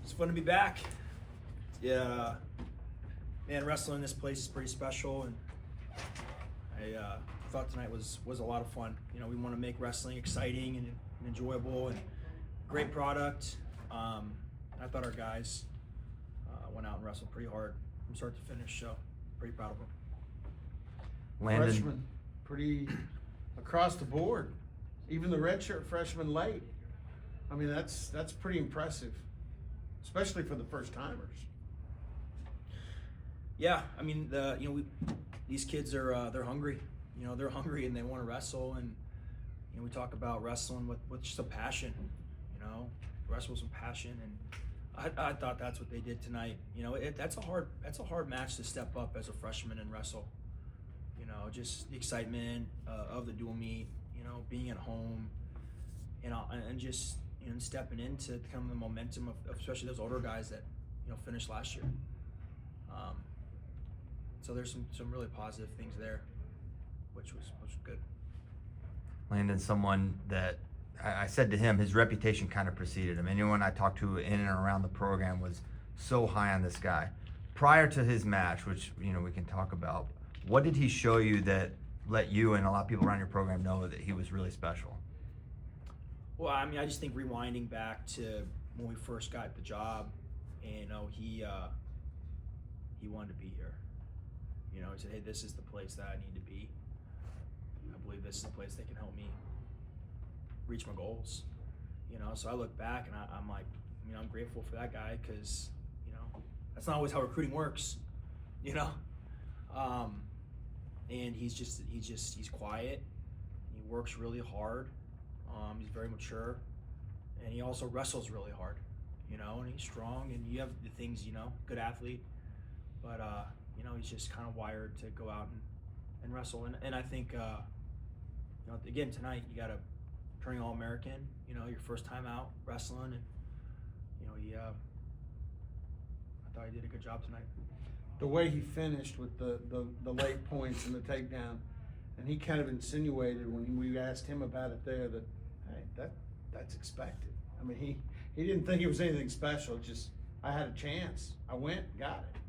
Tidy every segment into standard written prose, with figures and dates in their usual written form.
It's fun to be back. Yeah, man, wrestling in this place is pretty special, and I thought tonight was a lot of fun. You know, we want to make wrestling exciting and enjoyable, and great product. I thought our guys went out and wrestled pretty hard from start to finish, so pretty proud of them. Landon. Freshman, pretty across the board. Even the redshirt freshman late. I mean, that's pretty impressive, especially for the first timers. Yeah, I mean, these kids are they're hungry. You know, they're hungry and they want to wrestle, and you know, we talk about wrestling with just a passion. You know, wrestle with some passion, and I thought that's what they did tonight. You know, that's a hard match to step up as a freshman and wrestle. You know, just the excitement of the dual meet. You know, being at home, and just stepping into kind of the momentum of especially those older guys that finished last year. So there's some really positive things there, which was good. Landon, someone that I said to him, his reputation kind of preceded him. Anyone I talked to in and around the program was so high on this guy. Prior to his match, which we can talk about, what did he show you that let you and a lot of people around your program know that he was really special? Well, I mean, I just think rewinding back to when we first got the job, and he wanted to be here. You know, he said, "Hey, this is the place that I need to be. I believe this is the place that can help me reach my goals." You know, so I look back and I'm like, I'm grateful for that guy, because that's not always how recruiting works. You know, and he's quiet. He works really hard. He's very mature, and he also wrestles really hard. And he's strong, and you have the things, good athlete, but he's just kind of wired to go out and wrestle. And I think, again, tonight you got a turning All-American, your first time out wrestling, and I thought he did a good job tonight. The way he finished with the late points and the takedown, and he kind of insinuated when we asked him about it there that, hey, that's expected. I mean, he didn't think it was anything special. Just, I had a chance. I went, got it.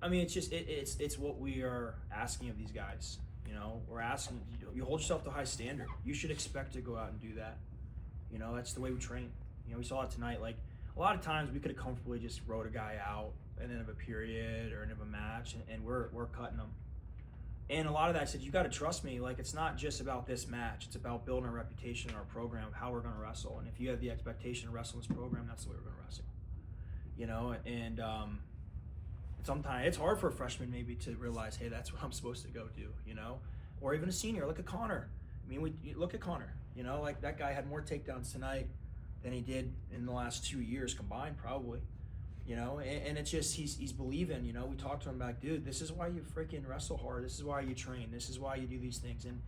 I mean, it's just it's what we are asking of these guys. We're asking you hold yourself to a high standard. You should expect to go out and do that. That's the way we train. We saw it tonight. Like, a lot of times we could have comfortably just wrote a guy out at the end of a period or end of a match, and we're cutting them. And a lot of that said, you got to trust me. Like, it's not just about this match. It's about building our reputation in our program, how we're going to wrestle. And if you have the expectation to wrestle in this program, that's the way we're going to wrestle. And sometimes it's hard for a freshman maybe to realize, hey, that's what I'm supposed to go do. Or even a senior. Look at Konner. I mean, look at Konner. Like, that guy had more takedowns tonight than he did in the last 2 years combined, probably. And it's just he's believing. We talked to him about, dude, this is why you freaking wrestle hard. This is why you train. This is why you do these things. And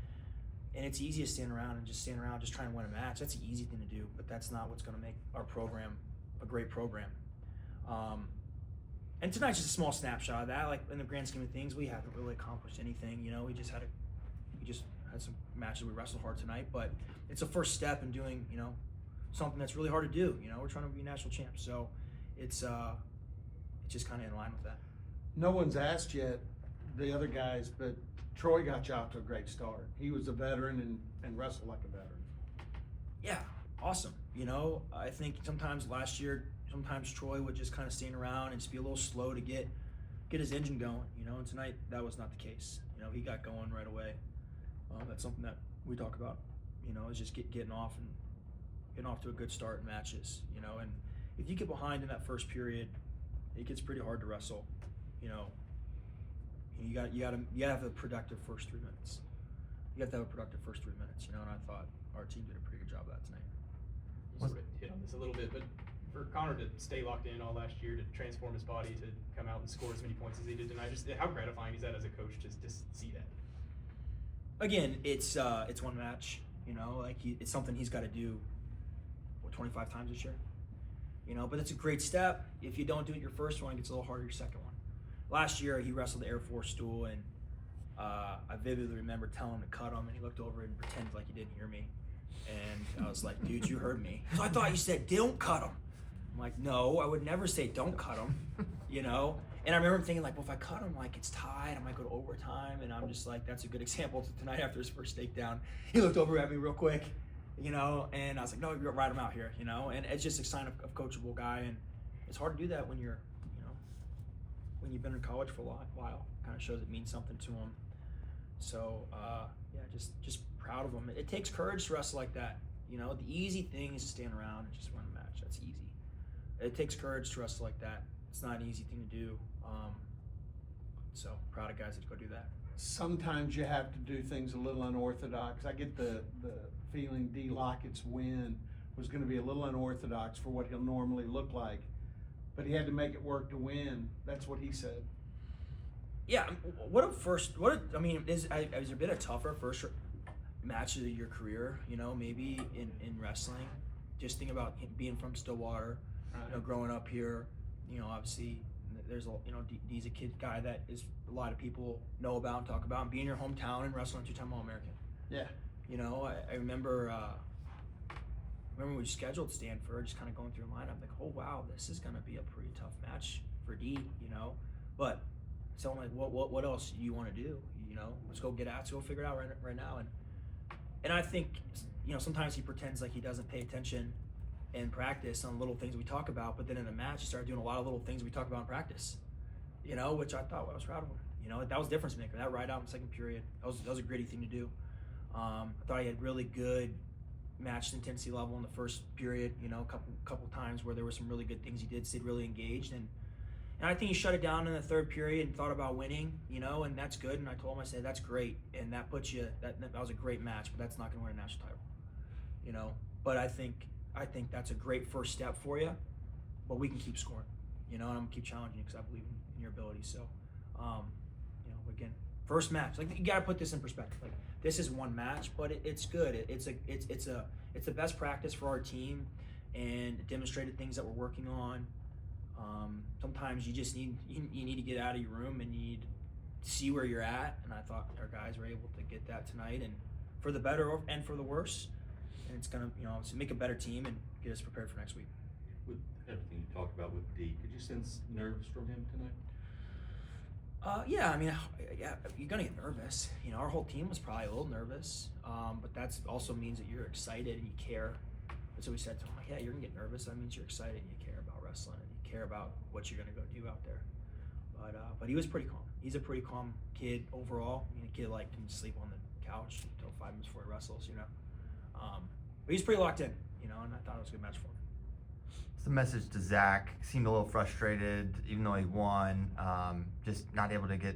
it's easy to stand around just trying to win a match. That's an easy thing to do, but that's not what's going to make our program a great program. And tonight's just a small snapshot of that. Like, in the grand scheme of things, we haven't really accomplished anything. We just had some matches we wrestled hard tonight, but it's a first step in doing something that's really hard to do. We're trying to be national champs, so it's just kind of in line with that. No one's asked yet, the other guys, but Troy got you off to a great start. He was a veteran and wrestled like a veteran. Yeah, awesome. I think last year, sometimes Troy would just kind of stand around and just be a little slow to get his engine going. And tonight that was not the case. He got going right away. That's something that we talk about. Is just getting off to a good start in matches. And if you get behind in that first period, it gets pretty hard to wrestle. You got to have a productive first 3 minutes. You have to have a productive first 3 minutes. And I thought our team did a pretty good job of that tonight. You sort of hit on this a little bit, but for Konner to stay locked in all last year, to transform his body, to come out and score as many points as he did tonight, just how gratifying is that as a coach to see that? Again, it's one match. It's something he's got to do 25 times this year. But it's a great step. If you don't do it your first one, it gets a little harder your second one. Last year, he wrestled the Air Force stool, and I vividly remember telling him to cut him, and he looked over and pretended like he didn't hear me. And I was like, dude, you heard me. So I thought you said, don't cut him. I'm like, no, I would never say don't cut him, you know? And I remember thinking, like, well, if I cut him, like, it's tied, I might go to overtime. And I'm just like, that's a good example tonight after his first takedown. He looked over at me real quick, you know? And I was like, no, you're ride him out here, you know? And it's just a sign of coachable guy. And it's hard to do that when you're, you know, when you've been in college for a while. Kind of shows it means something to him. So, yeah, just proud of him. It takes courage to wrestle like that. You know, the easy thing is to stand around and just win a match. That's easy. It takes courage to wrestle like that. It's not an easy thing to do. So proud of guys that go do that. Sometimes you have to do things a little unorthodox. I get the feeling D. Lockett's win was going to be a little unorthodox for what he'll normally look like, but he had to make it work to win. That's what he said. Yeah, I mean, has there been a tougher first match of your career, you know, maybe in wrestling? Just think about being from Stillwater, you know, growing up here, you know, obviously there's a, you know, D's a guy that is a lot of people know about and talk about, and being in your hometown and wrestling 2-time All-American. Yeah. You know, I remember when we scheduled Stanford, just kind of going through a lineup, like, oh wow, this is gonna be a pretty tough match for D, you know, but so I'm like, what else do you want to do? You know, let's go figure it out right now. And I think, you know, sometimes he pretends like he doesn't pay attention in practice on little things we talk about, but then in a match, he started doing a lot of little things we talk about in practice, you know, which I thought, well, I was proud of him. You know, that was difference maker. That ride out in the second period, that was a gritty thing to do. I thought he had really good match intensity level in the first period, you know, a couple times where there were some really good things he did, stayed really engaged. And I think he shut it down in the third period and thought about winning, you know, and that's good. And I told him, I said, that's great. And that puts you, that was a great match, but that's not going to win a national title, you know. But I think that's a great first step for you, but we can keep scoring, you know, and I'm going to keep challenging you because I believe in your ability. So, you know, again, first match, like, you got to put this in perspective. Like, this is one match, but it's good. It's the best practice for our team, and it demonstrated things that we're working on. Sometimes you just need to get out of your room and you need to see where you're at. And I thought our guys were able to get that tonight, and for the better and for the worse. And it's gonna, you know, make a better team and get us prepared for next week. With everything you talked about with D, could you sense nerves from him tonight? Yeah, I mean, yeah, you're gonna get nervous. You know, our whole team was probably a little nervous, but that also means that you're excited and you care. That's what we said to him. Like, yeah, you're gonna get nervous. That means you're excited and you care about wrestling and you care about what you're gonna go do out there. But he was pretty calm. He's a pretty calm kid overall. I mean, a kid like can sleep on the couch until 5 minutes before he wrestles. You know, but he's pretty locked in. You know, and I thought it was a good match for him. What's the message to Zach? Seemed a little frustrated, even though he won. Just not able to get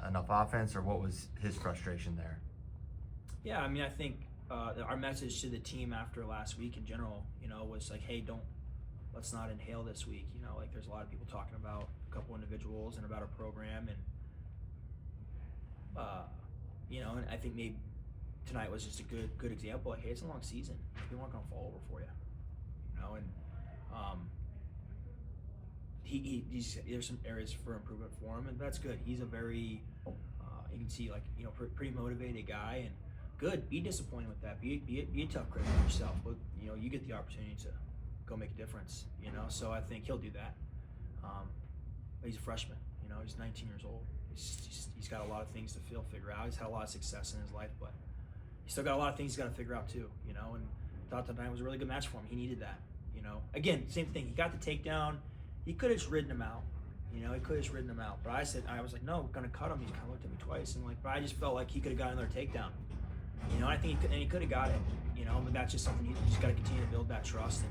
enough offense, or what was his frustration there? Yeah, I mean, I think our message to the team after last week in general, you know, was like, hey, let's not inhale this week. You know, like, there's a lot of people talking about a couple individuals and about our program, and you know, and I think maybe tonight was just a good example. Like, hey, it's a long season. People aren't gonna fall over for you. You know, and there's some areas for improvement for him, and that's good. He's a very you can see, like, you know, pretty motivated guy, and good. Be disappointed with that. Be a tough critic on yourself, but you know, you get the opportunity to go make a difference. You know, so I think he'll do that. But he's a freshman. You know, he's 19 years old. He's got a lot of things to figure out. He's had a lot of success in his life, but he's still got a lot of things he's got to figure out too. You know, and thought tonight was a really good match for him. He needed that. You know, again, same thing. He got the takedown. He could have just ridden him out. You know, he could have just ridden him out. But I was like, no, we're gonna cut him. He kind of looked at me twice, and like, but I just felt like he could have got another takedown. You know, I think he could have got it. You know, but that's just something you just got to continue to build that trust.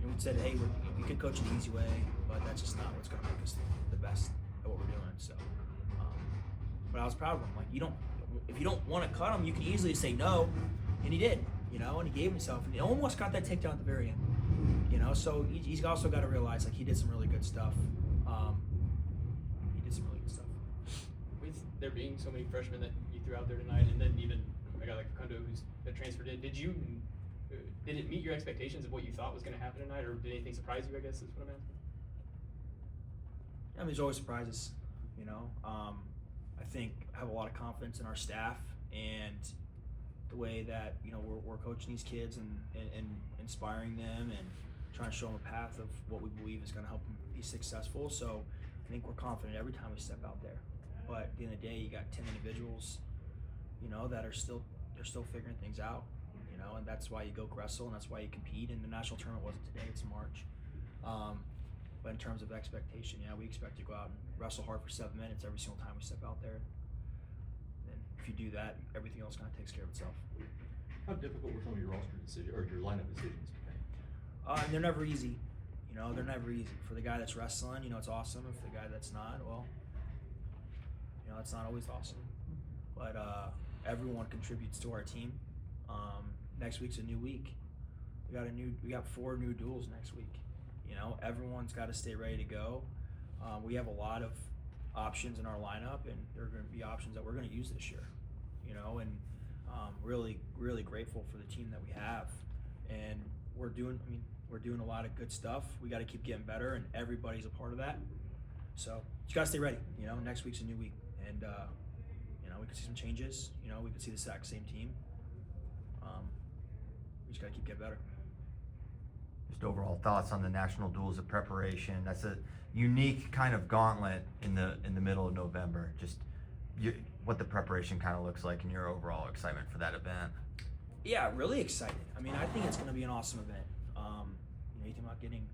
And we said, hey, we could coach it the easy way, but that's just not what's gonna make us the best at what we're doing. So, but I was proud of him. Like, if you don't want to cut him, you can easily say no, and he did. You know, and he gave himself, and he almost got that takedown at the very end. You know, so he's also got to realize, like, he did some really good stuff. With there being so many freshmen that you threw out there tonight, and then even a guy like Konner who's transferred in, did it meet your expectations of what you thought was going to happen tonight, or did anything surprise you, I guess is what I'm asking? I mean, there's always surprises, you know. I think I have a lot of confidence in our staff and the way that, you know, we're coaching these kids and inspiring them, and trying to show them a path of what we believe is going to help them be successful. So I think we're confident every time we step out there. But at the end of the day, you got 10 individuals, that are still figuring things out, and that's why you go wrestle, and that's why you compete. And the national tournament wasn't today; it's March. But in terms of expectation, we expect to go out and wrestle hard for 7 minutes every single time we step out there. And if you do that, everything else kind of takes care of itself. How difficult were some of your roster decisions or your lineup decisions today? And they're never easy. They're never easy. For the guy that's wrestling, it's awesome. If the guy that's not, well, it's not always awesome. But everyone contributes to our team. Next week's a new week. We got 4 new duels next week. Everyone's got to stay ready to go. We have a lot of options in our lineup, and they're going to be options that we're going to use this year. And really, really grateful for the team that we have. And we're doing a lot of good stuff. We got to keep getting better, and everybody's a part of that. So you got to stay ready. Next week's a new week, and we could see some changes. We could see the exact same team. We just got to keep getting better. Just overall thoughts on the national duels of preparation. That's a unique kind of gauntlet in the middle of November. Just what the preparation kind of looks like and your overall excitement for that event. Yeah, really excited. I think it's going to be an awesome event. You think about getting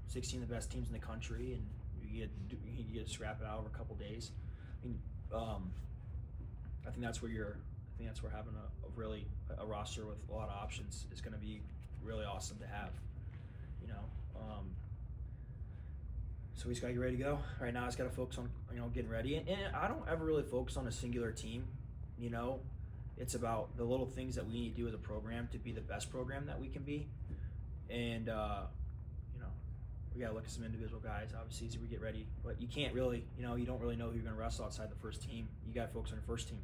16 of the best teams in the country, and you get to scrap it out over a couple days. I think that's where having a roster with a lot of options is going to be really awesome to have. So we just got to get ready to go. Right now, I just got to focus on getting ready, and I don't ever really focus on a singular team. It's about the little things that we need to do as a program to be the best program that we can be, and we got to look at some individual guys, obviously, as we get ready. But you can't really, you don't really know who you're going to wrestle outside the first team. You got to focus on your first team.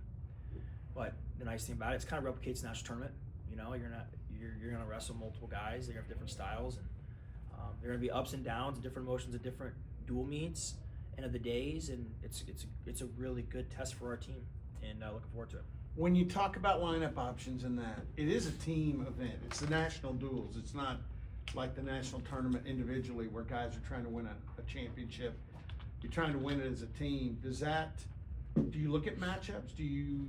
But the nice thing about it, it's kind of replicates the national tournament. You're going to wrestle multiple guys. They have different styles, and there are going to be ups and downs, and different emotions at different dual meets and of the days, and it's a really good test for our team, and looking forward to it. When you talk about lineup options and that, it is a team event. It's the national duels. It's not like the national tournament individually where guys are trying to win a championship. You're trying to win it as a team. Do you look at matchups? Do you,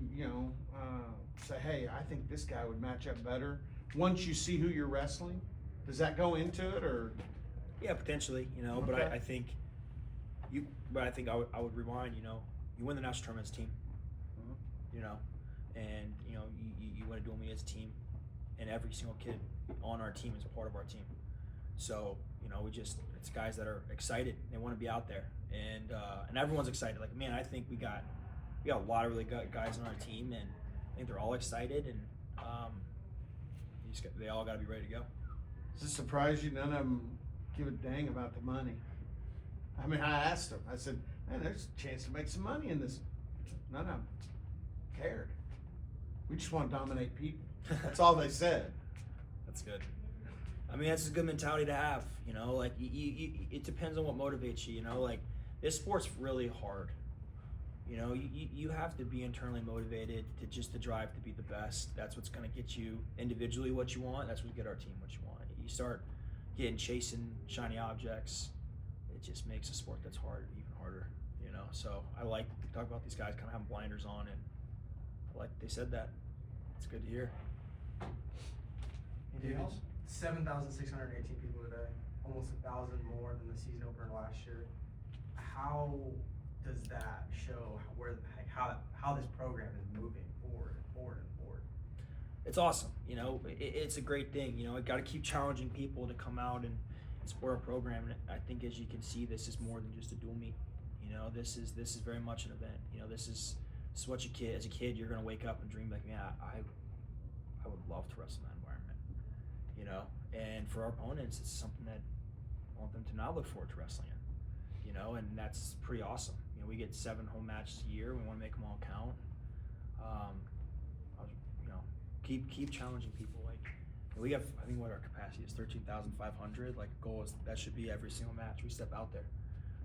say, hey, I think this guy would match up better once you see who you're wrestling? Does that go into it, or? Yeah, potentially, but Okay. I think I would rewind, you win the national tournament as a team, and you win a dual meet as a team, and every single kid on our team is a part of our team. So it's guys that are excited. They want to be out there, and everyone's excited. Like, man, I think we got a lot of really good guys on our team, and I think they're all excited, and they all got to be ready to go. Does it surprise you none of them give a dang about the money? I asked them. I said, man, there's a chance to make some money in this. None of them cared. We just want to dominate people. That's all they said. That's good. That's a good mentality to have. It depends on what motivates you. This sport's really hard. You have to be internally motivated to drive to be the best. That's what's going to get you individually what you want. That's what's get our team what you want. You start chasing shiny objects, it just makes a sport that's hard even harder. So I like to talk about these guys kind of having blinders on, and I like they said that. It's good to hear. Dude, 7,618 people today, almost 1,000 more than the season opener last year. How does that show how this program is moving forward? It's awesome. It's a great thing. I got to keep challenging people to come out and support our program. And I think, as you can see, this is more than just a dual meet. This is very much an event. This is what as a kid, you're gonna wake up and dream like, man, I would love to wrestle in that environment. And for our opponents, it's something that I want them to not look forward to wrestling in. And that's pretty awesome. We get 7 home matches a year. We want to make them all count. Keep challenging people. We have, I think, what our capacity is, 13,500. Goal is that should be every single match we step out there.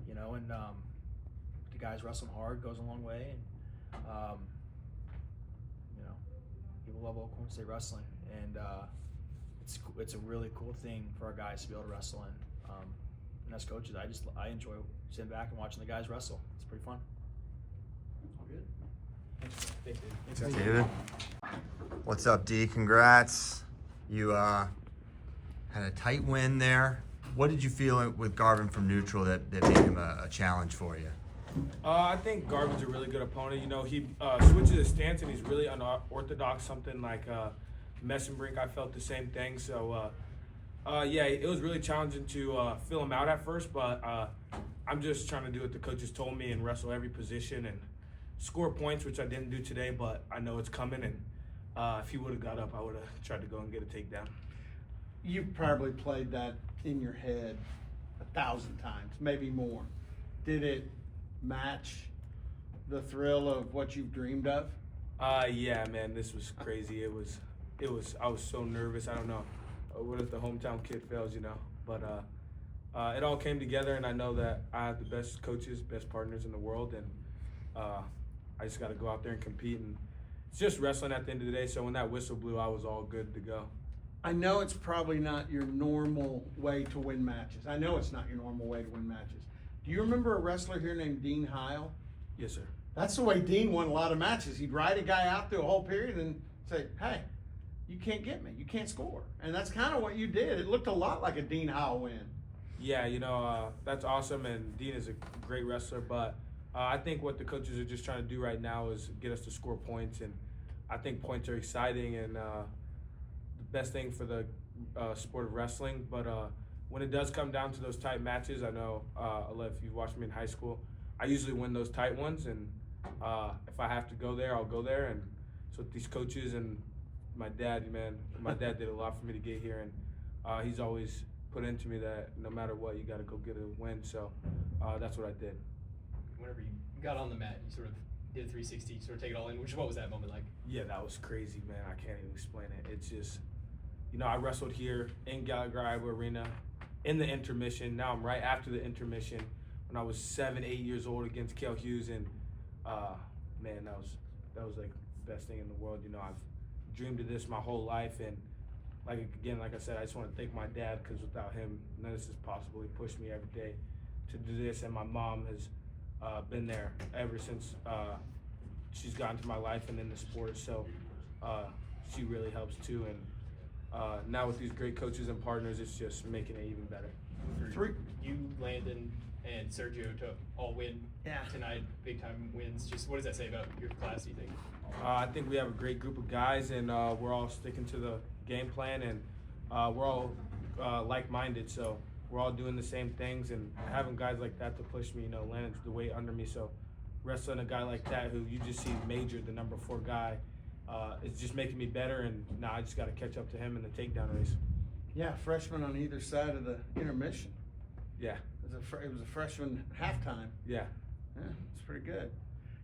And the guys wrestling hard goes a long way. And people love Oklahoma State wrestling, and it's a really cool thing for our guys to be able to wrestle in. And as coaches, I enjoy sitting back and watching the guys wrestle. It's pretty fun. All good. Thanks, Dave. Thanks, David. What's up, D? Congrats. You had a tight win there. What did you feel with Garvin from neutral that made him a challenge for you? I think Garvin's a really good opponent. You know, he switches his stance and he's really unorthodox, something like Messenbrink. I felt the same thing. So, yeah, it was really challenging to fill him out at first, but I'm just trying to do what the coaches told me and wrestle every position and score points, which I didn't do today, but I know it's coming. And if he would have got up, I would have tried to go and get a takedown. You've probably played that in your head 1,000 times, maybe more. Did it match the thrill of what you've dreamed of? Yeah, man, this was crazy. It was. I was so nervous. I don't know. What if the hometown kid fails, you know? But it all came together, and I know that I have the best coaches, best partners in the world, and I just got to go out there and compete. And it's just wrestling at the end of the day. So when that whistle blew, I was all good to go. I know it's probably not your normal way to win matches. I know it's not your normal way to win matches. Do you remember a wrestler here named Dean Heil? Yes, sir. That's the way Dean won a lot of matches. He'd ride a guy out through a whole period and say, hey, you can't get me. You can't score. And that's kind of what you did. It looked a lot like a Dean Heil win. Yeah, you know, that's awesome, and Dean is a great wrestler, but I think what the coaches are just trying to do right now is get us to score points, and I think points are exciting and the best thing for the sport of wrestling, but when it does come down to those tight matches, I know, if you've watched me in high school, I usually win those tight ones, and if I have to go there, I'll go there, and so these coaches and my dad did a lot for me to get here, and he's always put into me that no matter what, you got to go get a win, so that's what I did. Whenever you got on the mat, you sort of did a 360, sort of take it all in. What was that moment like? Yeah, that was crazy, man. I can't even explain it. It's just, you know, I wrestled here in Gallagher Iowa Arena in the intermission. Now I'm right after the intermission when I was 7, 8 years old against Cale Hughes, and man, that was like the best thing in the world. You know, I've dreamed of this my whole life, and like I said, I just want to thank my dad, because without him, none of this is possible. He pushed me every day to do this, and my mom has been there ever since she's gotten to my life and in the sport. So she really helps too, and now with these great coaches and partners, it's just making it even better. You, Landon, and Sergio to all win tonight, big time wins. Just what does that say about your class, do you think? I think we have a great group of guys, and we're all sticking to the game plan, and we're all like-minded, so we're all doing the same things, and having guys like that to push me, you know, Landon's the weight under me, so wrestling a guy like that who you just see Major, the number 4 guy, it's just making me better, and now I just got to catch up to him in the takedown race. Yeah, freshman on either side of the intermission. Yeah. It was a freshman halftime. Yeah. Yeah, it's pretty good.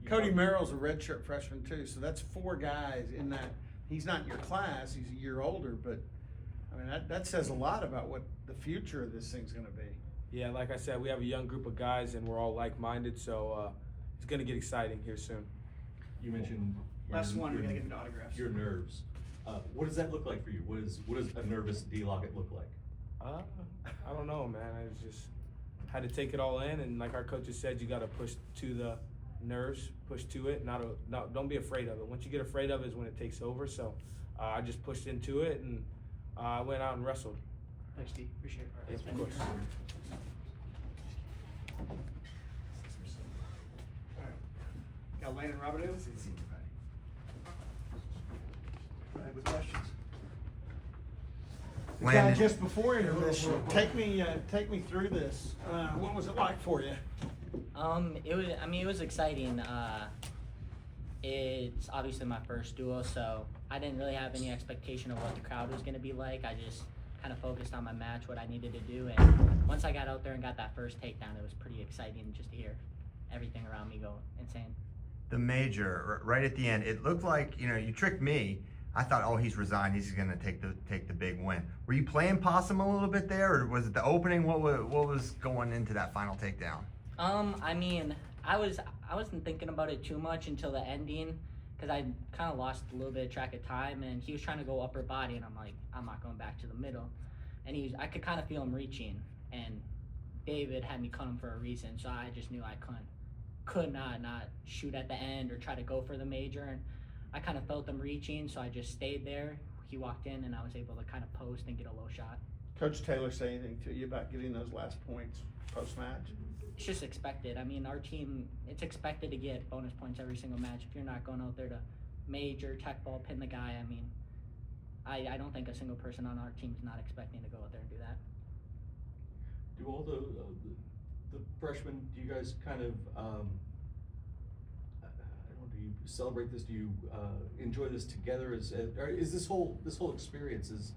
Cody Merrill's a redshirt freshman too, so that's 4 guys in that. He's not in your class, he's a year older, but I mean, that says a lot about what the future of this thing's gonna be. Yeah, like I said, we have a young group of guys, and we're all like-minded, so it's gonna get exciting here soon. You mentioned Last one, we're gonna get into autographs. your nerves. What does that look like for you? What does a nervous D Locket look like? I don't know, man. I just had to take it all in, and like our coaches said, you got to push to the nerves, push to it. Don't be afraid of it. Once you get afraid of it is when it takes over. So I just pushed into it, and I went out and wrestled. Thanks, Steve. Appreciate it. Yes, of course. Got Landon Robideau. With questions. Landon. Just before intermission, take me through this. What was it like for you? It was exciting. It's obviously my first duel, so I didn't really have any expectation of what the crowd was going to be like. I just kind of focused on my match, what I needed to do, and once I got out there and got that first takedown, it was pretty exciting just to hear everything around me go insane. The Major, right at the end, it looked like, you know, you tricked me. I thought, oh, he's resigned. He's going to take the big win. Were you playing possum a little bit there, or was it the opening? What was going into that final takedown? I wasn't thinking about it too much until the ending, because I kind of lost a little bit of track of time, and he was trying to go upper body, and I'm like, I'm not going back to the middle. And I could kind of feel him reaching, and David had me cut him for a reason, so I just knew I could not shoot at the end or try to go for the major, and I kind of felt him reaching, so I just stayed there. He walked in, and I was able to kind of post and get a low shot. Coach Taylor say anything to you about getting those last points post-match? It's just expected. I mean, our team, it's expected to get bonus points every single match. If you're not going out there to major, tech ball, pin the guy, I mean, I don't think a single person on our team's not expecting to go out there and do that. Do all the freshmen, do you guys kind of, I don't know, do you celebrate this? Do you enjoy this together? Is this whole experience is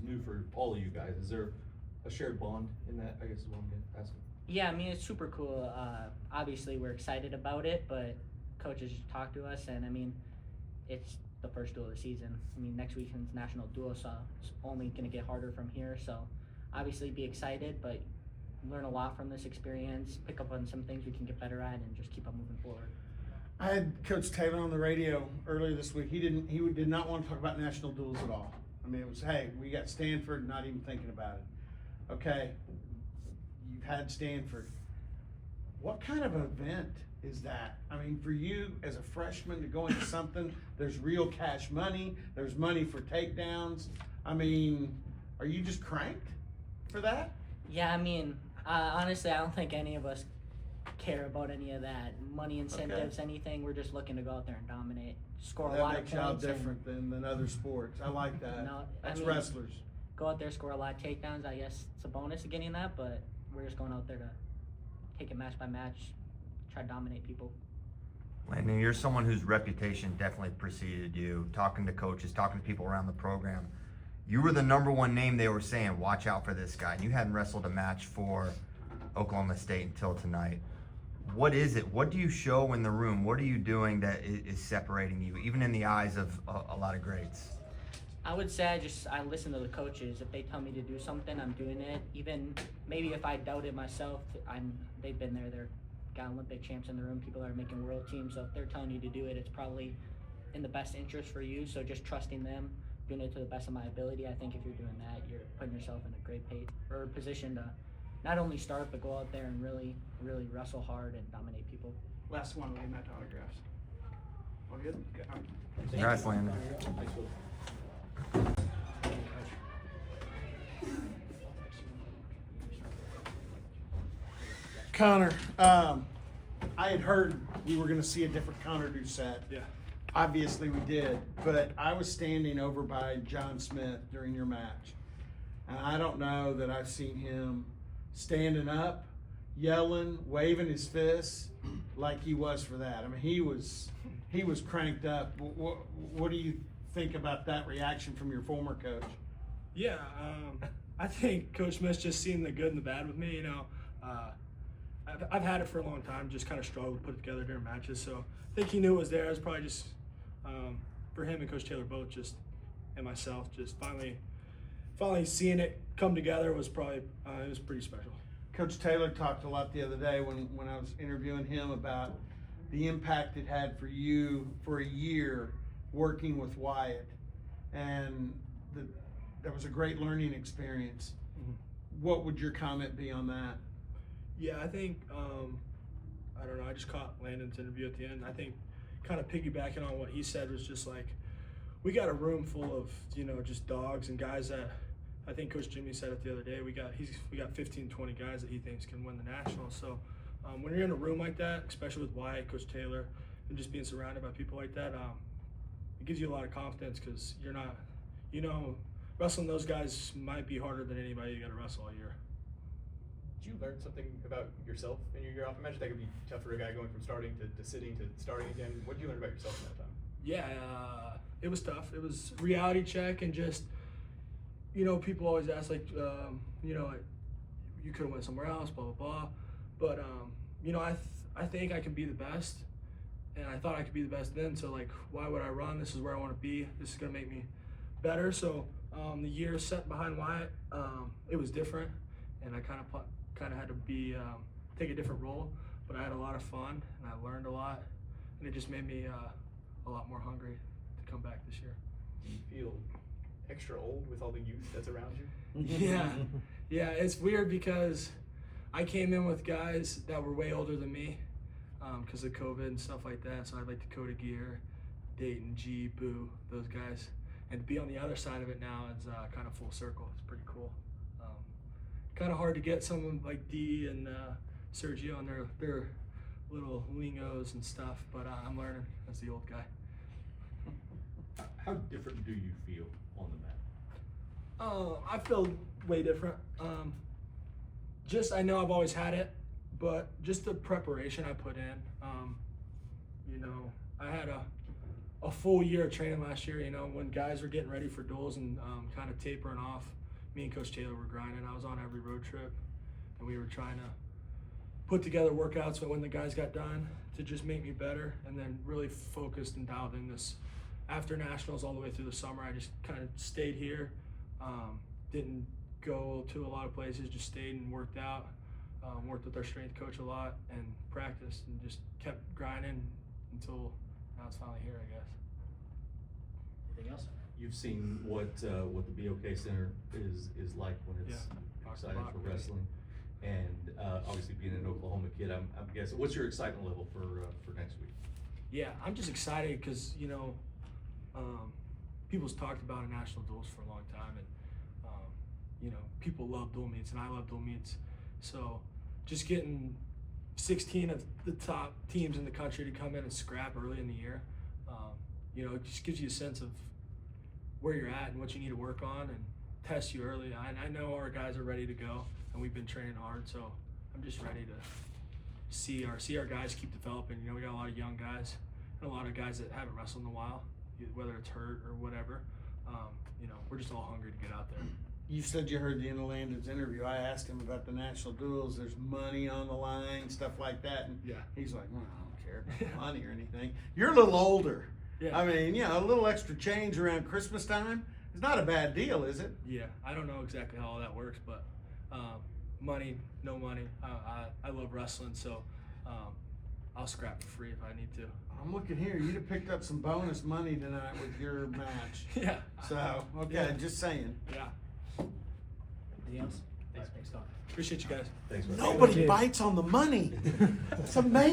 new for all of you guys? Is there a shared bond in that, I guess is what I'm asking? Yeah, I mean, it's super cool. Obviously, we're excited about it, but coaches just talked to us, and I mean, it's the first duel of the season. I mean, next weekend's national duel, so it's only going to get harder from here. So, obviously, be excited, but learn a lot from this experience, pick up on some things we can get better at, and just keep on moving forward. I had Coach Taylor on the radio earlier this week. He did not want to talk about national duels at all. I mean, it was, hey, we got Stanford, not even thinking about it. Okay, you've had Stanford. What kind of event is that? I mean, for you as a freshman to go into something, there's real cash money, there's money for takedowns. I mean, are you just cranked for that? Yeah, I mean, honestly, I don't think any of us care about any of that. Money incentives, anything. We're just looking to go out there and dominate, score a lot That of makes y'all points. different than other sports. I like that. No, That's I mean, wrestlers. go out there, score a lot of takedowns. I guess it's a bonus of getting that, but we're just going out there to take it match by match, try to dominate people. Landon, you're someone whose reputation definitely preceded you. Talking to coaches, talking to people around the program, you were the #1 name they were saying, watch out for this guy. And you hadn't wrestled a match for Oklahoma State until tonight. What is it? What do you show in the room? What are you doing that is separating you, even in the eyes of a lot of greats? I would say I listen to the coaches. If they tell me to do something, I'm doing it. Even maybe if I doubt it myself, they've been there. They're got Olympic champs in the room, people that are making world teams. So if they're telling you to do it, it's probably in the best interest for you. So just trusting them, doing it to the best of my ability. I think if you're doing that, you're putting yourself in a great position to not only start, but go out there and really, really wrestle hard and dominate people. Last one, we met autographs. All good? Good. Congrats, Landon. Thanks, Will. Konner, I had heard we were going to see a different Konner Doucet. Yeah. Obviously we did, but I was standing over by John Smith during your match, and I don't know that I've seen him standing up, yelling, waving his fists like he was for that. I mean, he was cranked up. What do you think about that reaction from your former coach? Yeah, I think Coach Smith's just seen the good and the bad with me. You know, I've had it for a long time, just kind of struggled to put it together during matches. So I think he knew it was there. It was probably just for him and Coach Taylor both, just and myself, just finally seeing it come together was probably it was pretty special. Coach Taylor talked a lot the other day when I was interviewing him about the impact it had for you for a year working with Wyatt, and that was a great learning experience. Mm-hmm. What would your comment be on that? Yeah, I think I don't know. I just caught Landon's interview at the end. I think kind of piggybacking on what he said was just like we got a room full of just dogs and guys that I think Coach Jimmy said it the other day. We got 15, 20 guys that he thinks can win the national. So when you're in a room like that, especially with Wyatt, Coach Taylor, and just being surrounded by people like that, it gives you a lot of confidence because you're not, wrestling those guys might be harder than anybody you got to wrestle all year. Did you learn something about yourself in your year off? I imagine that could be tough for a guy going from starting to sitting to starting again. What did you learn about yourself in that time? Yeah, it was tough. It was reality check and just, people always ask like, you could have went somewhere else, blah, blah, blah. But, I think I can be the best, and I thought I could be the best then. So like, why would I run? This is where I want to be. This is going to make me better. So the year set behind Wyatt, it was different, and I kind of had to be take a different role. But I had a lot of fun, and I learned a lot, and it just made me a lot more hungry to come back this year. Do you feel extra old with all the youth that's around you? Yeah, it's weird because I came in with guys that were way older than me because of COVID and stuff like that. So I had like Dakota Gear, Dayton, G, Boo, those guys. And to be on the other side of it now is kind of full circle. It's pretty cool. Kind of hard to get someone like D and Sergio on their little lingos and stuff, but I'm learning as the old guy. How different do you feel on the mat? I feel way different. Just I know I've always had it, but just the preparation I put in. You know, I had a full year of training last year. You know, when guys were getting ready for duels and kind of tapering off, me and Coach Taylor were grinding. I was on every road trip, and we were trying to put together workouts when the guys got done to just make me better, and then really focused and dialed in this after nationals all the way through the summer. I just kind of stayed here, didn't go to a lot of places, just stayed and worked out, worked with our strength coach a lot and practiced and just kept grinding until now it's finally here, I guess. Anything else? You've seen what the BOK Center is like when it's excited for wrestling, and obviously being an Oklahoma kid, I'm guessing. What's your excitement level for next week? Yeah, I'm just excited because you know, people's talked about national duels for a long time, and you know, people love dual meets, and I love dual meets. So, just getting 16 of the top teams in the country to come in and scrap early in the year, you know, it just gives you a sense of where you're at and what you need to work on and test you early. I know our guys are ready to go, and we've been training hard, so I'm just ready to see our guys keep developing. You know, we got a lot of young guys and a lot of guys that haven't wrestled in a while, whether it's hurt or whatever. You know, we're just all hungry to get out there. You said you heard the end of Landon's interview. I asked him about the national duels. There's money on the line, stuff like that. And Yeah. he's like, well, I don't care about money or anything. You're a little older. Yeah. I mean, you know, a little extra change around Christmas time is not a bad deal, is it? Yeah, I don't know exactly how all that works, but money, no money. I love wrestling, so I'll scrap for free if I need to. I'm looking here. You'd have picked up some bonus money tonight with your match. Yeah. So, okay, Yeah. just saying. Yeah. Anything else? Thanks, Konner. Appreciate you guys. Thanks, man. Nobody bites on the money. It's amazing.